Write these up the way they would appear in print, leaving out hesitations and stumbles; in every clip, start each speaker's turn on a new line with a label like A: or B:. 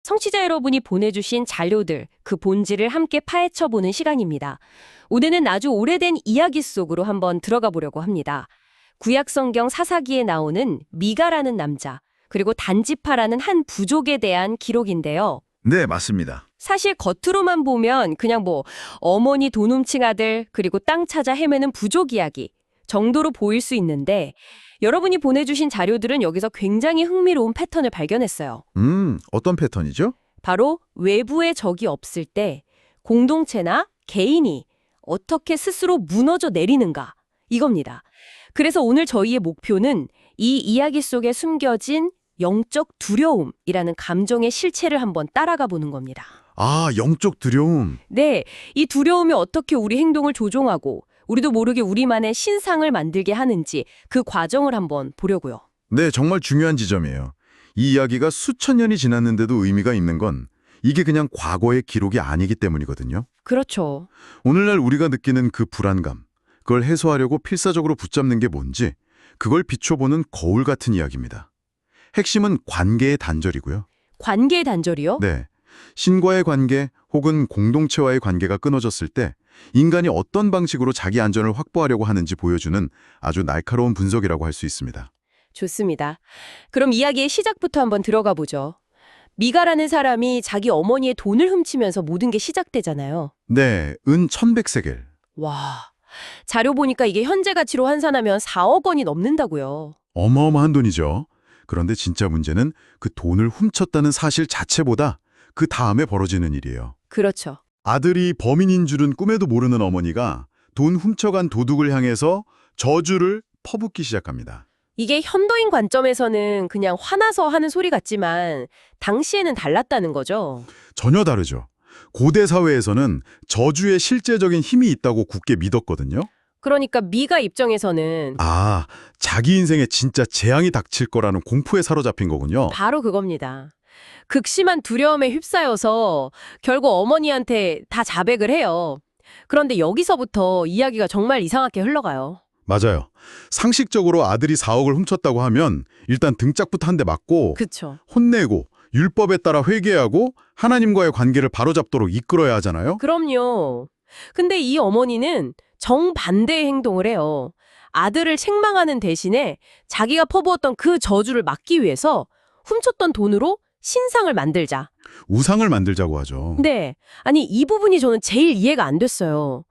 A: 청취자 여러분이 보내주신 자료들, 그 본질을 함께 파헤쳐보는 시간입니다. 오늘은 아주 오래된 이야기 속으로 한번 들어가 보려고 합니다. 구약성경 사사기에 나오는 미가라는 남자, 그리고 단지파라는 한 부족에 대한 기록인데요.
B: 네, 맞습니다.
A: 사실 겉으로만 보면 그냥 어머니 돈 훔친 아들, 그리고 땅 찾아 헤매는 부족 이야기 정도로 보일 수 있는데, 여러분이 보내주신 자료들은 여기서 굉장히 흥미로운 패턴을 발견했어요.
B: 어떤 패턴이죠?
A: 바로 외부의 적이 없을 때 공동체나 개인이 어떻게 스스로 무너져 내리는가, 이겁니다. 그래서 오늘 저희의 목표는 이 이야기 속에 숨겨진 영적 두려움이라는 감정의 실체를 한번 따라가 보는 겁니다.
B: 아, 영적 두려움.
A: 네, 이 두려움이 어떻게 우리 행동을 조종하고 우리도 모르게 우리만의 신상을 만들게 하는지 그 과정을 한번 보려고요.
B: 네, 정말 중요한 지점이에요. 이 이야기가 수천 년이 지났는데도 의미가 있는 건 이게 그냥 과거의 기록이 아니기 때문이거든요.
A: 그렇죠.
B: 오늘날 우리가 느끼는 그 불안감, 그걸 해소하려고 필사적으로 붙잡는 게 뭔지 그걸 비춰보는 거울 같은 이야기입니다. 핵심은 관계의 단절이고요.
A: 관계의 단절이요?
B: 네, 신과의 관계 혹은 공동체와의 관계가 끊어졌을 때 인간이 어떤 방식으로 자기 안전을 확보하려고 하는지 보여주는 아주 날카로운 분석이라고 할 수 있습니다.
A: 좋습니다. 그럼 이야기의 시작부터 한번 들어가 보죠. 미가라는 사람이 자기 어머니의 돈을 훔치면서 모든 게 시작되잖아요.
B: 네, 은 1100세겔.
A: 와, 자료 보니까 이게 현재 가치로 환산하면 4억 원이 넘는다고요.
B: 어마어마한 돈이죠. 그런데 진짜 문제는 그 돈을 훔쳤다는 사실 자체보다 그 다음에 벌어지는 일이에요.
A: 그렇죠.
B: 아들이 범인인 줄은 꿈에도 모르는 어머니가 돈 훔쳐간 도둑을 향해서 저주를 퍼붓기 시작합니다.
A: 이게 현도인 관점에서는 그냥 화나서 하는 소리 같지만 당시에는 달랐다는 거죠.
B: 전혀 다르죠. 고대 사회에서는 저주에 실제적인 힘이 있다고 굳게 믿었거든요.
A: 그러니까 미가 입장에서는
B: 아, 자기 인생에 진짜 재앙이 닥칠 거라는 공포에 사로잡힌 거군요.
A: 바로 그겁니다. 극심한 두려움에 휩싸여서 결국 어머니한테 다 자백을 해요. 그런데 여기서부터 이야기가 정말 이상하게 흘러가요.
B: 맞아요. 상식적으로 아들이 4억을 훔쳤다고 하면 일단 등짝부터 한 대 맞고
A: 그쵸.
B: 혼내고 율법에 따라 회개하고 하나님과의 관계를 바로잡도록 이끌어야 하잖아요.
A: 그럼요. 근데 이 어머니는 정반대의 행동을 해요. 아들을 책망하는 대신에 자기가 퍼부었던 그 저주를 막기 위해서 훔쳤던 돈으로 신상을 만들자.
B: 우상을 만들자고 하죠.
A: 네. 아니, 이 부분이 저는 제일 이해가 안 됐어요.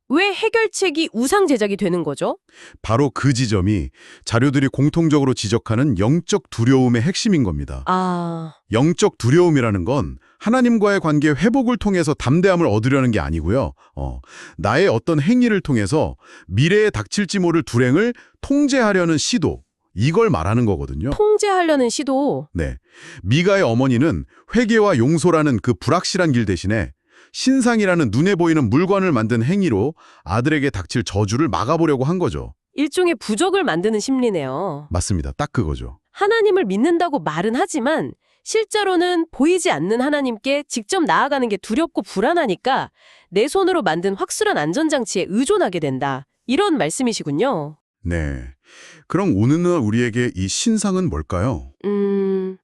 A: 왜 해결책이 우상 제작이 되는 거죠?
B: 바로 그 지점이 자료들이 공통적으로 지적하는 영적 두려움의 핵심인 겁니다.
A: 아,
B: 영적 두려움이라는 건 하나님과의 관계 회복을 통해서 담대함을 얻으려는 게 아니고요. 나의 어떤 행위를 통해서 미래에 닥칠지 모를 불행을 통제하려는 시도, 이걸 말하는 거거든요.
A: 통제하려는 시도.
B: 네, 미가의 어머니는 회개와 용서라는 그 불확실한 길 대신에 신상이라는 눈에 보이는 물건을 만든 행위로 아들에게 닥칠 저주를 막아보려고 한 거죠.
A: 일종의 부적을 만드는 심리네요.
B: 맞습니다. 딱 그거죠.
A: 하나님을 믿는다고 말은 하지만 실제로는 보이지 않는 하나님께 직접 나아가는 게 두렵고 불안하니까 내 손으로 만든 확실한 안전장치에 의존하게 된다. 이런 말씀이시군요.
B: 네. 그럼 오늘날 우리에게 이 신상은 뭘까요?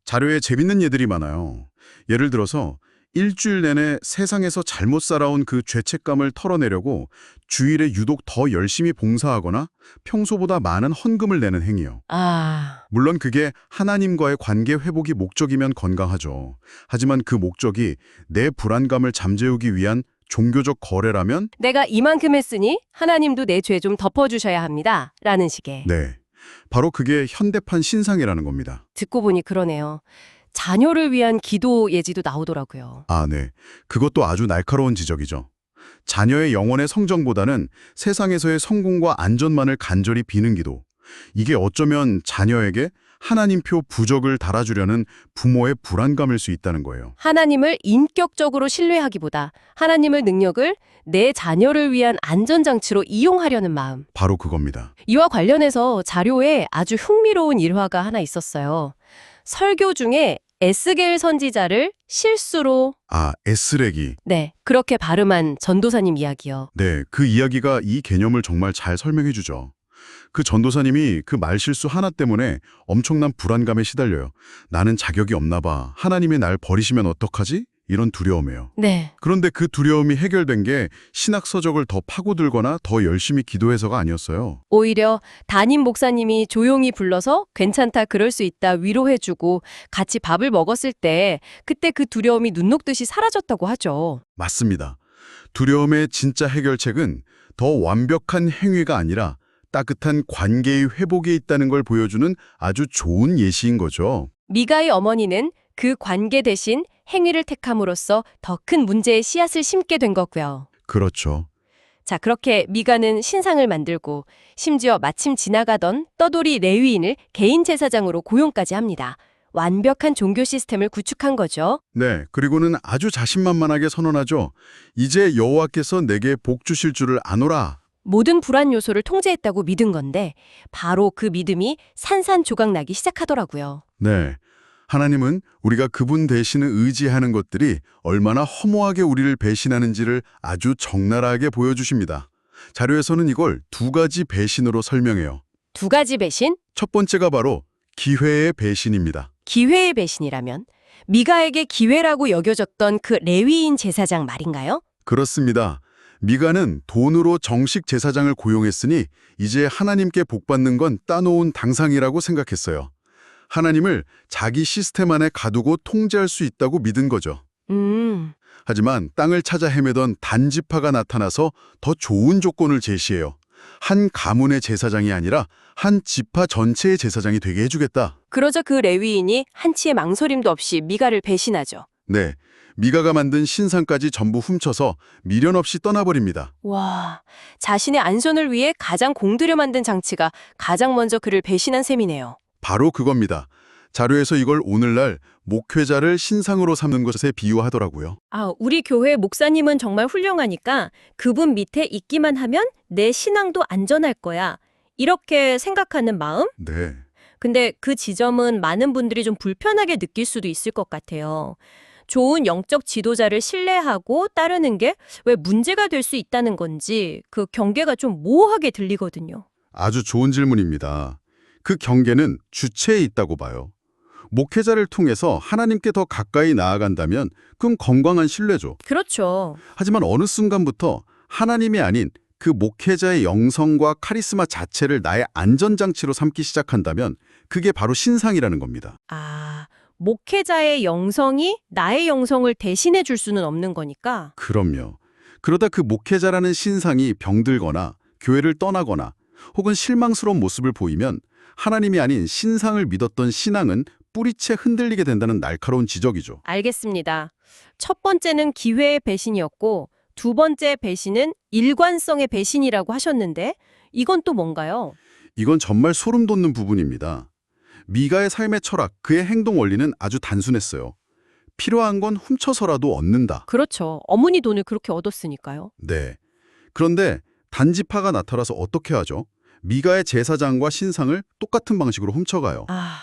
B: 자료에 재밌는 예들이 많아요. 예를 들어서 일주일 내내 세상에서 잘못 살아온 그 죄책감을 털어내려고 주일에 유독 더 열심히 봉사하거나 평소보다 많은 헌금을 내는 행위요.
A: 아,
B: 물론 그게 하나님과의 관계 회복이 목적이면 건강하죠. 하지만 그 목적이 내 불안감을 잠재우기 위한 종교적 거래라면
A: 내가 이만큼 했으니 하나님도 내 죄 좀 덮어주셔야 합니다. 라는 식의.
B: 네, 바로 그게 현대판 신상이라는 겁니다.
A: 듣고 보니 그러네요. 자녀를 위한 기도 예지도 나오더라고요.
B: 아, 네. 그것도 아주 날카로운 지적이죠. 자녀의 영혼의 성정보다는 세상에서의 성공과 안전만을 간절히 비는 기도. 이게 어쩌면 자녀에게 하나님표 부적을 달아주려는 부모의 불안감일 수 있다는 거예요.
A: 하나님을 인격적으로 신뢰하기보다 하나님의 능력을 내 자녀를 위한 안전장치로 이용하려는 마음.
B: 바로 그겁니다.
A: 이와 관련해서 자료에 아주 흥미로운 일화가 하나 있었어요. 설교 중에 에스겔 선지자를 실수로
B: 아, 에스레기.
A: 네, 그렇게 발음한 전도사님 이야기요.
B: 네, 그 이야기가 이 개념을 정말 잘 설명해 주죠. 그 전도사님이 그 말실수 하나 때문에 엄청난 불안감에 시달려요. 나는 자격이 없나 봐. 하나님이 날 버리시면 어떡하지? 이런 두려움이에요.
A: 네.
B: 그런데 그 두려움이 해결된 게 신학 서적을 더 파고들거나 더 열심히 기도해서가 아니었어요.
A: 오히려 담임 목사님이 조용히 불러서 괜찮다, 그럴 수 있다 위로해주고 같이 밥을 먹었을 때 그때 그 두려움이 눈 녹듯이 사라졌다고 하죠.
B: 맞습니다. 두려움의 진짜 해결책은 더 완벽한 행위가 아니라 따뜻한 관계의 회복에 있다는 걸 보여주는 아주 좋은 예시인 거죠.
A: 미가의 어머니는 그 관계 대신 행위를 택함으로써 더 큰 문제의 씨앗을 심게 된 거고요.
B: 그렇죠.
A: 자, 그렇게 미가는 신상을 만들고 심지어 마침 지나가던 떠돌이 레위인을 개인 제사장으로 고용까지 합니다. 완벽한 종교 시스템을 구축한 거죠.
B: 네, 그리고는 아주 자신만만하게 선언하죠. 이제 여호와께서 내게 복 주실 줄을 아노라.
A: 모든 불안 요소를 통제했다고 믿은 건데 바로 그 믿음이 산산조각 나기 시작하더라고요.
B: 네, 하나님은 우리가 그분 대신에 의지하는 것들이 얼마나 허무하게 우리를 배신하는지를 아주 적나라하게 보여주십니다. 자료에서는 이걸 두 가지 배신으로 설명해요.
A: 두 가지 배신?
B: 첫 번째가 바로 기회의 배신입니다.
A: 기회의 배신이라면 미가에게 기회라고 여겨졌던 그 레위인 제사장 말인가요?
B: 그렇습니다. 미가는 돈으로 정식 제사장을 고용했으니 이제 하나님께 복받는 건 따놓은 당상이라고 생각했어요. 하나님을 자기 시스템 안에 가두고 통제할 수 있다고 믿은 거죠. 하지만 땅을 찾아 헤매던 단지파가 나타나서 더 좋은 조건을 제시해요. 한 가문의 제사장이 아니라 한 지파 전체의 제사장이 되게 해주겠다.
A: 그러자 그 레위인이 한치의 망설임도 없이 미가를 배신하죠.
B: 네, 미가가 만든 신상까지 전부 훔쳐서 미련 없이 떠나버립니다.
A: 와, 자신의 안전을 위해 가장 공들여 만든 장치가 가장 먼저 그를 배신한 셈이네요.
B: 바로 그겁니다. 자료에서 이걸 오늘날 목회자를 신상으로 삼는 것에 비유하더라고요.
A: 아, 우리 교회 목사님은 정말 훌륭하니까 그분 밑에 있기만 하면 내 신앙도 안전할 거야. 이렇게 생각하는 마음?
B: 네,
A: 근데 그 지점은 많은 분들이 좀 불편하게 느낄 수도 있을 것 같아요. 좋은 영적 지도자를 신뢰하고 따르는 게 왜 문제가 될 수 있다는 건지 그 경계가 좀 모호하게 들리거든요.
B: 아주 좋은 질문입니다. 그 경계는 주체에 있다고 봐요. 목회자를 통해서 하나님께 더 가까이 나아간다면 그건 건강한 신뢰죠.
A: 그렇죠.
B: 하지만 어느 순간부터 하나님이 아닌 그 목회자의 영성과 카리스마 자체를 나의 안전장치로 삼기 시작한다면 그게 바로 신상이라는 겁니다.
A: 아, 목회자의 영성이 나의 영성을 대신해 줄 수는 없는 거니까.
B: 그럼요. 그러다 그 목회자라는 신상이 병들거나 교회를 떠나거나 혹은 실망스러운 모습을 보이면 하나님이 아닌 신상을 믿었던 신앙은 뿌리채 흔들리게 된다는 날카로운 지적이죠.
A: 알겠습니다. 첫 번째는 기회의 배신이었고 두 번째 배신은 일관성의 배신이라고 하셨는데 이건 또 뭔가요?
B: 이건 정말 소름 돋는 부분입니다. 미가의 삶의 철학, 그의 행동 원리는 아주 단순했어요. 필요한 건 훔쳐서라도 얻는다.
A: 그렇죠. 어머니 돈을 그렇게 얻었으니까요.
B: 네. 그런데 단지파가 나타나서 어떻게 하죠? 미가의 제사장과 신상을 똑같은 방식으로 훔쳐가요.
A: 아,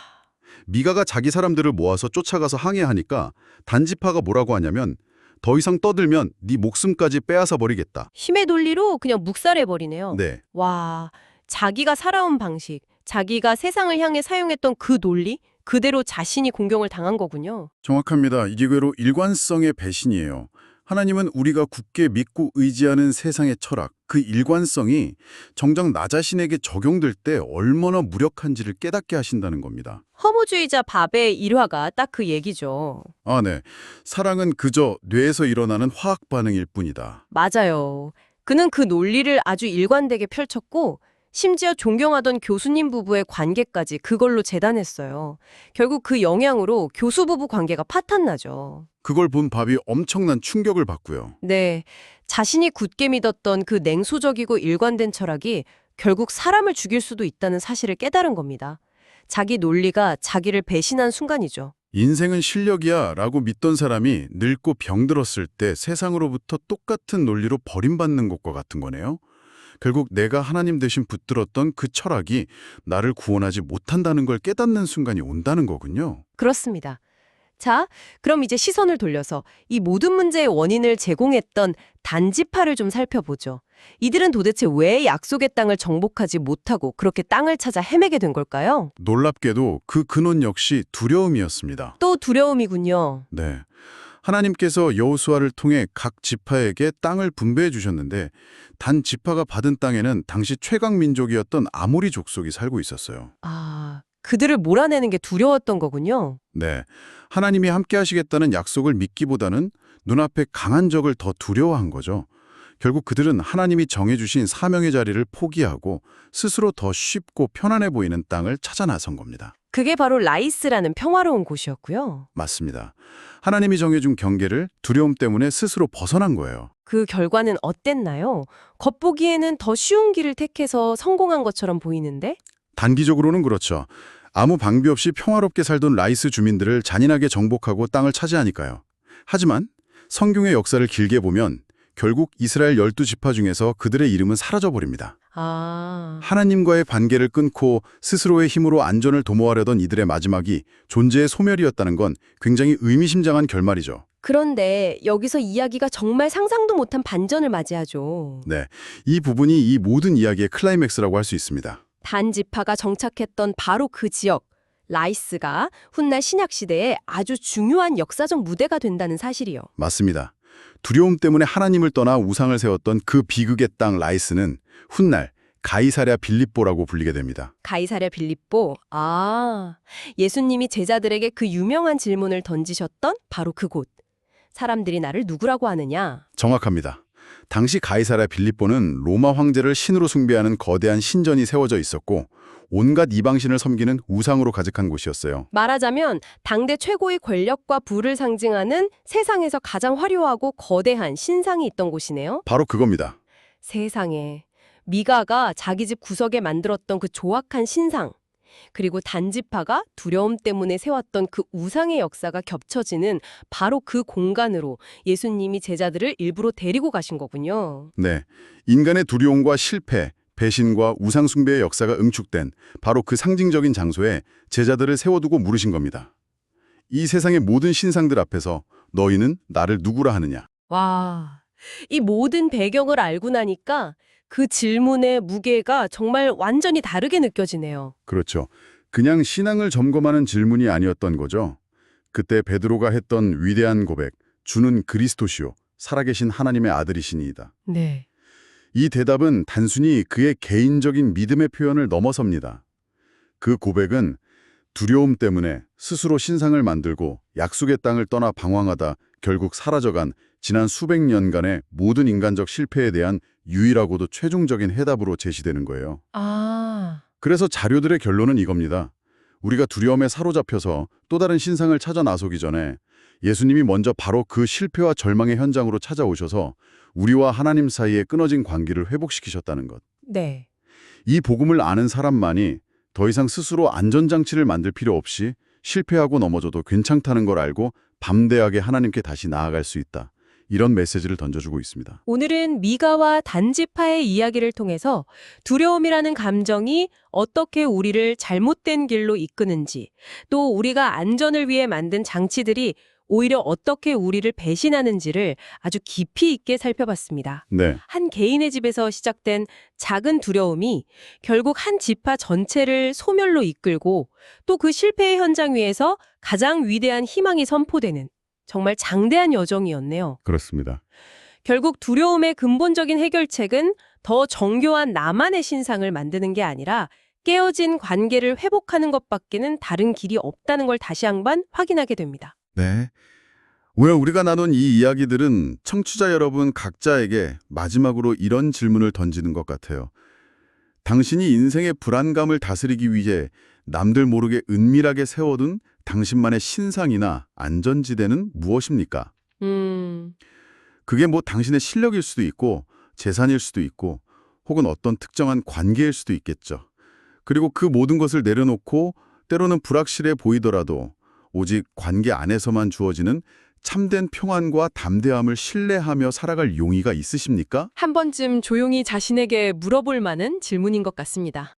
B: 미가가 자기 사람들을 모아서 쫓아가서 항해하니까 단지파가 뭐라고 하냐면 더 이상 떠들면 네 목숨까지 빼앗아 버리겠다.
A: 힘의 논리로 그냥 묵살해버리네요.
B: 네,
A: 와, 자기가 살아온 방식, 자기가 세상을 향해 사용했던 그 논리, 그대로 자신이 공경을 당한 거군요.
B: 정확합니다. 이게 괴로 일관성의 배신이에요. 하나님은 우리가 굳게 믿고 의지하는 세상의 철학, 그 일관성이 정작 나 자신에게 적용될 때 얼마나 무력한지를 깨닫게 하신다는 겁니다.
A: 허무주의자 밥의 일화가 딱 그 얘기죠.
B: 아, 네. 사랑은 그저 뇌에서 일어나는 화학 반응일 뿐이다.
A: 맞아요. 그는 그 논리를 아주 일관되게 펼쳤고 심지어 존경하던 교수님 부부의 관계까지 그걸로 재단했어요. 결국 그 영향으로 교수 부부 관계가 파탄나죠.
B: 그걸 본 밥이 엄청난 충격을 받고요.
A: 네, 자신이 굳게 믿었던 그 냉소적이고 일관된 철학이 결국 사람을 죽일 수도 있다는 사실을 깨달은 겁니다. 자기 논리가 자기를 배신한 순간이죠.
B: 인생은 실력이야 라고 믿던 사람이 늙고 병들었을 때 세상으로부터 똑같은 논리로 버림받는 것과 같은 거네요. 결국 내가 하나님 대신 붙들었던 그 철학이 나를 구원하지 못한다는 걸 깨닫는 순간이 온다는 거군요.
A: 그렇습니다. 자, 그럼 이제 시선을 돌려서 이 모든 문제의 원인을 제공했던 단지파를 좀 살펴보죠. 이들은 도대체 왜 약속의 땅을 정복하지 못하고 그렇게 땅을 찾아 헤매게 된 걸까요?
B: 놀랍게도 그 근원 역시 두려움이었습니다.
A: 또 두려움이군요.
B: 네. 하나님께서 여호수아를 통해 각 지파에게 땅을 분배해 주셨는데 단 지파가 받은 땅에는 당시 최강 민족이었던 아모리 족속이 살고 있었어요.
A: 아, 그들을 몰아내는 게 두려웠던 거군요.
B: 네. 하나님이 함께 하시겠다는 약속을 믿기보다는 눈앞에 강한 적을 더 두려워한 거죠. 결국 그들은 하나님이 정해주신 사명의 자리를 포기하고 스스로 더 쉽고 편안해 보이는 땅을 찾아 나선 겁니다.
A: 그게 바로 라이스라는 평화로운 곳이었고요.
B: 맞습니다. 하나님이 정해준 경계를 두려움 때문에 스스로 벗어난 거예요.
A: 그 결과는 어땠나요? 겉보기에는 더 쉬운 길을 택해서 성공한 것처럼 보이는데?
B: 단기적으로는 그렇죠. 아무 방비 없이 평화롭게 살던 라이스 주민들을 잔인하게 정복하고 땅을 차지하니까요. 하지만 성경의 역사를 길게 보면 결국 이스라엘 12지파 중에서 그들의 이름은 사라져버립니다.
A: 아,
B: 하나님과의 관계를 끊고 스스로의 힘으로 안전을 도모하려던 이들의 마지막이 존재의 소멸이었다는 건 굉장히 의미심장한 결말이죠.
A: 그런데 여기서 이야기가 정말 상상도 못한 반전을 맞이하죠.
B: 네, 이 부분이 이 모든 이야기의 클라이맥스라고 할 수 있습니다.
A: 단지파가 정착했던 바로 그 지역, 라이스가 훗날 신약시대에 아주 중요한 역사적 무대가 된다는 사실이요.
B: 맞습니다. 두려움 때문에 하나님을 떠나 우상을 세웠던 그 비극의 땅 라이스는 훗날 가이사랴 빌립보라고 불리게 됩니다.
A: 가이사랴 빌립보, 예수님이 제자들에게 그 유명한 질문을 던지셨던 바로 그곳. 사람들이 나를 누구라고 하느냐?
B: 정확합니다. 당시 가이사랴 빌립보는 로마 황제를 신으로 숭배하는 거대한 신전이 세워져 있었고 온갖 이방신을 섬기는 우상으로 가득한 곳이었어요.
A: 말하자면 당대 최고의 권력과 부를 상징하는 세상에서 가장 화려하고 거대한 신상이 있던 곳이네요.
B: 바로 그겁니다.
A: 세상에, 미가가 자기 집 구석에 만들었던 그 조악한 신상, 그리고 단지파가 두려움 때문에 세웠던 그 우상의 역사가 겹쳐지는 바로 그 공간으로 예수님이 제자들을 일부러 데리고 가신 거군요.
B: 네, 인간의 두려움과 실패, 배신과 우상 숭배의 역사가 응축된 바로 그 상징적인 장소에 제자들을 세워두고 물으신 겁니다. 이 세상의 모든 신상들 앞에서 너희는 나를 누구라 하느냐?
A: 와, 이 모든 배경을 알고 나니까 그 질문의 무게가 정말 완전히 다르게 느껴지네요.
B: 그렇죠. 그냥 신앙을 점검하는 질문이 아니었던 거죠. 그때 베드로가 했던 위대한 고백, 주는 그리스도시요, 살아계신 하나님의 아들이시니이다.
A: 네.
B: 이 대답은 단순히 그의 개인적인 믿음의 표현을 넘어섭니다. 그 고백은 두려움 때문에 스스로 신상을 만들고 약속의 땅을 떠나 방황하다 결국 사라져간 지난 수백 년간의 모든 인간적 실패에 대한 유일하고도 최종적인 해답으로 제시되는 거예요. 그래서 자료들의 결론은 이겁니다. 우리가 두려움에 사로잡혀서 또 다른 신상을 찾아 나서기 전에 예수님이 먼저 바로 그 실패와 절망의 현장으로 찾아오셔서 우리와 하나님 사이에 끊어진 관계를 회복시키셨다는 것.
A: 네.
B: 이 복음을 아는 사람만이 더 이상 스스로 안전장치를 만들 필요 없이 실패하고 넘어져도 괜찮다는 걸 알고 담대하게 하나님께 다시 나아갈 수 있다. 이런 메시지를 던져주고 있습니다.
A: 오늘은 미가와 단지파의 이야기를 통해서 두려움이라는 감정이 어떻게 우리를 잘못된 길로 이끄는지, 또 우리가 안전을 위해 만든 장치들이 오히려 어떻게 우리를 배신하는지를 아주 깊이 있게 살펴봤습니다.
B: 네,
A: 한 개인의 집에서 시작된 작은 두려움이 결국 한 지파 전체를 소멸로 이끌고 또 그 실패의 현장 위에서 가장 위대한 희망이 선포되는 정말 장대한 여정이었네요.
B: 그렇습니다.
A: 결국 두려움의 근본적인 해결책은 더 정교한 나만의 신상을 만드는 게 아니라 깨어진 관계를 회복하는 것밖에는 다른 길이 없다는 걸 다시 한번 확인하게 됩니다.
B: 네. 오늘 우리가 나눈 이 이야기들은 청취자 여러분 각자에게 마지막으로 이런 질문을 던지는 것 같아요. 당신이 인생의 불안감을 다스리기 위해 남들 모르게 은밀하게 세워둔 당신만의 신상이나 안전지대는 무엇입니까? 그게 뭐 당신의 실력일 수도 있고 재산일 수도 있고 혹은 어떤 특정한 관계일 수도 있겠죠. 그리고 그 모든 것을 내려놓고 때로는 불확실해 보이더라도 오직 관계 안에서만 주어지는 참된 평안과 담대함을 신뢰하며 살아갈 용의가 있으십니까?
A: 한 번쯤 조용히 자신에게 물어볼 만한 질문인 것 같습니다.